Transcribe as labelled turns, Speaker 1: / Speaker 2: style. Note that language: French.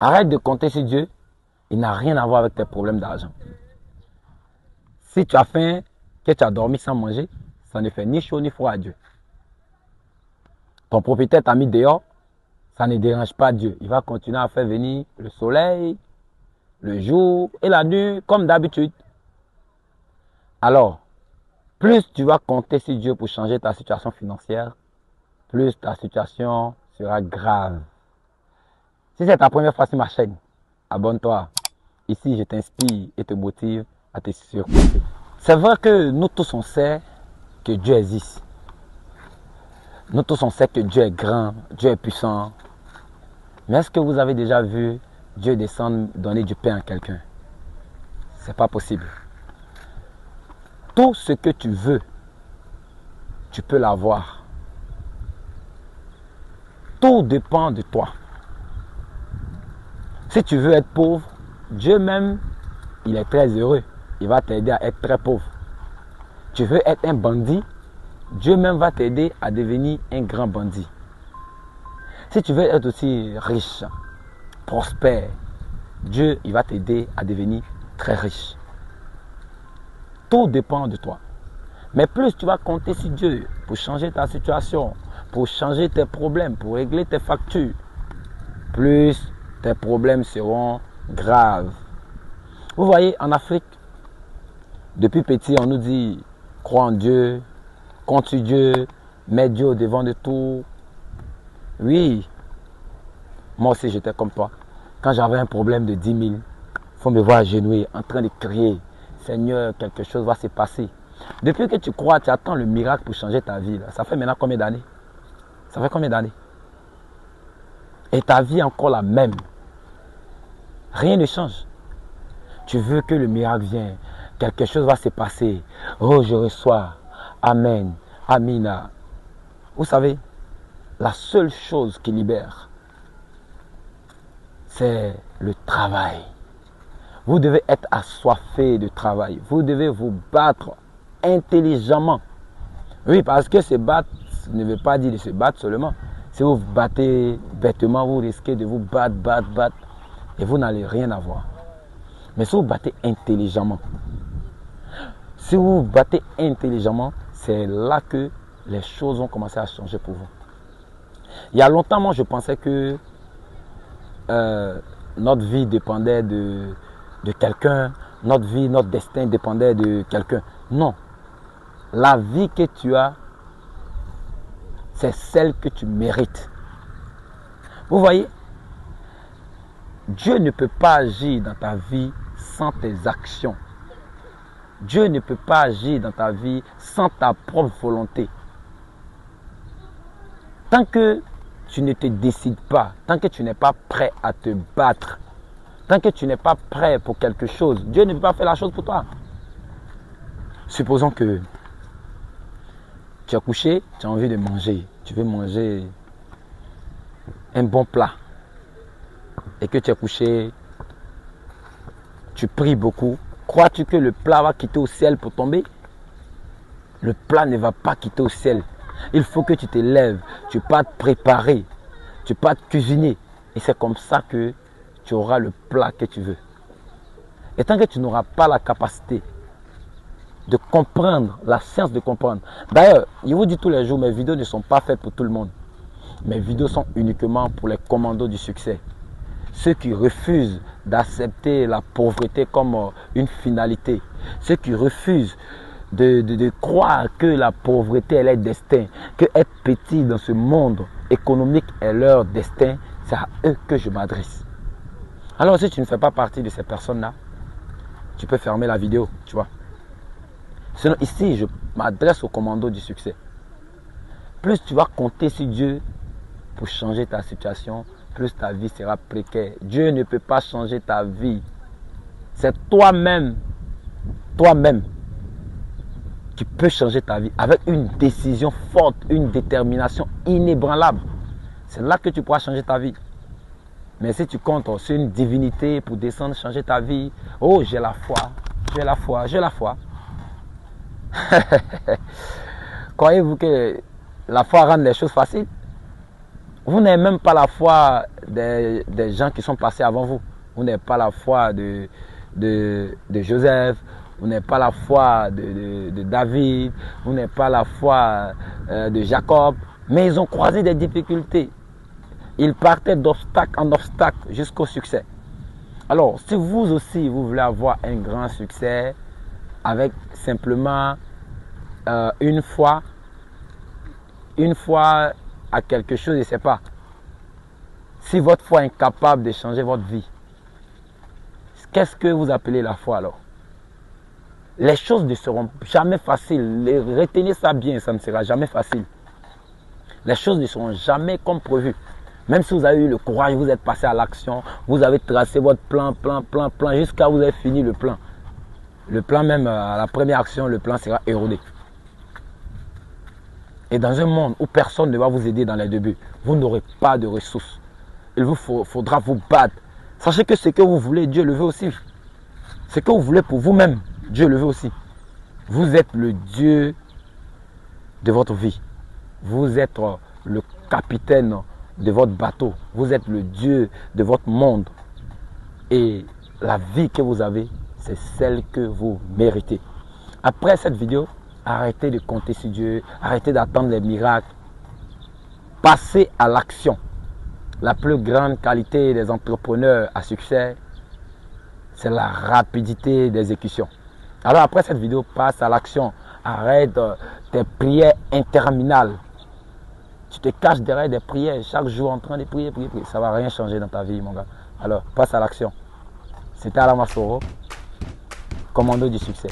Speaker 1: Arrête de compter sur Dieu. Il n'a rien à voir avec tes problèmes d'argent. Si tu as faim, que tu as dormi sans manger, ça ne fait ni chaud ni froid à Dieu. Ton propriétaire t'a mis dehors, ça ne dérange pas Dieu. Il va continuer à faire venir le soleil, le jour et la nuit comme d'habitude. Alors, plus tu vas compter sur Dieu pour changer ta situation financière, plus ta situation sera grave. Si c'est ta première fois sur ma chaîne, abonne-toi. Ici, je t'inspire et te motive à te surpasser. C'est vrai que nous tous on sait que Dieu existe. Nous tous on sait que Dieu est grand, Dieu est puissant. Mais est-ce que vous avez déjà vu Dieu descendre donner du pain à quelqu'un? C'est pas possible. Tout ce que tu veux, tu peux l'avoir. Tout dépend de toi. Si tu veux être pauvre, Dieu même, il est très heureux. Il va t'aider à être très pauvre. Tu veux être un bandit, Dieu même va t'aider à devenir un grand bandit. Si tu veux être aussi riche, prospère, Dieu, il va t'aider à devenir très riche. Tout dépend de toi. Mais plus tu vas compter sur Dieu pour changer ta situation, pour changer tes problèmes, pour régler tes factures, plus tes problèmes seront graves. Vous voyez, en Afrique, depuis petit, on nous dit, crois en Dieu, compte sur Dieu, mets Dieu au devant de tout. Oui, moi aussi j'étais comme toi. Quand j'avais un problème de 10 000, il faut me voir agenouiller, en train de crier, Seigneur, quelque chose va se passer. Depuis que tu crois, tu attends le miracle pour changer ta vie. Là. Ça fait maintenant combien d'années? Ça fait combien d'années? Et ta vie est encore la même. Rien ne change. Tu veux que le miracle vienne. Quelque chose va se passer. Oh, je reçois. Amen. Amina. Vous savez, la seule chose qui libère, c'est le travail. Vous devez être assoiffé de travail. Vous devez vous battre intelligemment. Oui, parce que se battre ne veut pas dire de se battre seulement. Si vous vous battez bêtement, vous risquez de vous battre, et vous n'allez rien avoir. Mais si vous battez intelligemment, c'est là que les choses vont commencer à changer pour vous. Il y a longtemps, moi, je pensais que notre vie dépendait de quelqu'un, notre vie, notre destin dépendait de quelqu'un. Non. La vie que tu as, c'est celle que tu mérites. Vous voyez, Dieu ne peut pas agir dans ta vie sans tes actions. Dieu ne peut pas agir dans ta vie sans ta propre volonté. Tant que tu ne te décides pas, tant que tu n'es pas prêt à te battre, tant que tu n'es pas prêt pour quelque chose, Dieu ne peut pas faire la chose pour toi. Supposons que tu as couché, tu as envie de manger, tu veux manger un bon plat et que tu es couché, tu pries beaucoup. Crois-tu que le plat va quitter au ciel pour tomber? Le plat ne va pas quitter au ciel. Il faut que tu te lèves, tu vas te préparer, tu vas te cuisiner. Et c'est comme ça que tu auras le plat que tu veux. Et tant que tu n'auras pas la capacité de comprendre, la science de comprendre. D'ailleurs, je vous dis tous les jours, mes vidéos ne sont pas faites pour tout le monde. Mes vidéos sont uniquement pour les commandos du succès. Ceux qui refusent d'accepter la pauvreté comme une finalité. Ceux qui refusent de croire que la pauvreté est leur destin. Que être petit dans ce monde économique est leur destin. C'est à eux que je m'adresse. Alors si tu ne fais pas partie de ces personnes-là, tu peux fermer la vidéo, tu vois. Sinon, ici, je m'adresse au commando du succès. Plus tu vas compter sur Dieu pour changer ta situation, plus ta vie sera précaire. Dieu ne peut pas changer ta vie. C'est toi-même qui peux changer ta vie avec une décision forte, une détermination inébranlable. C'est là que tu pourras changer ta vie. Mais si tu comptes sur une divinité pour descendre, changer ta vie, oh, j'ai la foi, j'ai la foi, j'ai la foi. Croyez-vous que la foi rend les choses faciles? Vous n'avez même pas la foi des gens qui sont passés avant vous. Vous n'avez pas la foi de Joseph. Vous n'avez pas la foi de David. Vous n'avez pas la foi de Jacob. Mais ils ont croisé des difficultés. Ils partaient d'obstacle en obstacle jusqu'au succès. Alors, si vous aussi, vous voulez avoir un grand succès avec simplement une foi à quelque chose, je ne sais pas. Si votre foi est incapable de changer votre vie, qu'est-ce que vous appelez la foi alors? Les choses ne seront jamais faciles. Retenez ça bien, ça ne sera jamais facile. Les choses ne seront jamais comme prévu. Même si vous avez eu le courage, vous êtes passé à l'action, vous avez tracé votre plan, jusqu'à vous avez fini le plan. Le plan même, à la première action, le plan sera érodé. Et dans un monde où personne ne va vous aider dans les débuts, vous n'aurez pas de ressources. Il vous faudra vous battre. Sachez que ce que vous voulez, Dieu le veut aussi. Ce que vous voulez pour vous-même, Dieu le veut aussi. Vous êtes le Dieu de votre vie. Vous êtes le capitaine de votre bateau. Vous êtes le Dieu de votre monde. Et la vie que vous avez, c'est celle que vous méritez. Après cette vidéo, arrêtez de compter sur Dieu. Arrêtez d'attendre les miracles. Passez à l'action. La plus grande qualité des entrepreneurs à succès, c'est la rapidité d'exécution. Alors après cette vidéo, passe à l'action. Arrête tes prières interminables. Tu te caches derrière des prières chaque jour en train de prier. Ça ne va rien changer dans ta vie, mon gars. Alors, passe à l'action. C'était Alain Masoro, commando du succès.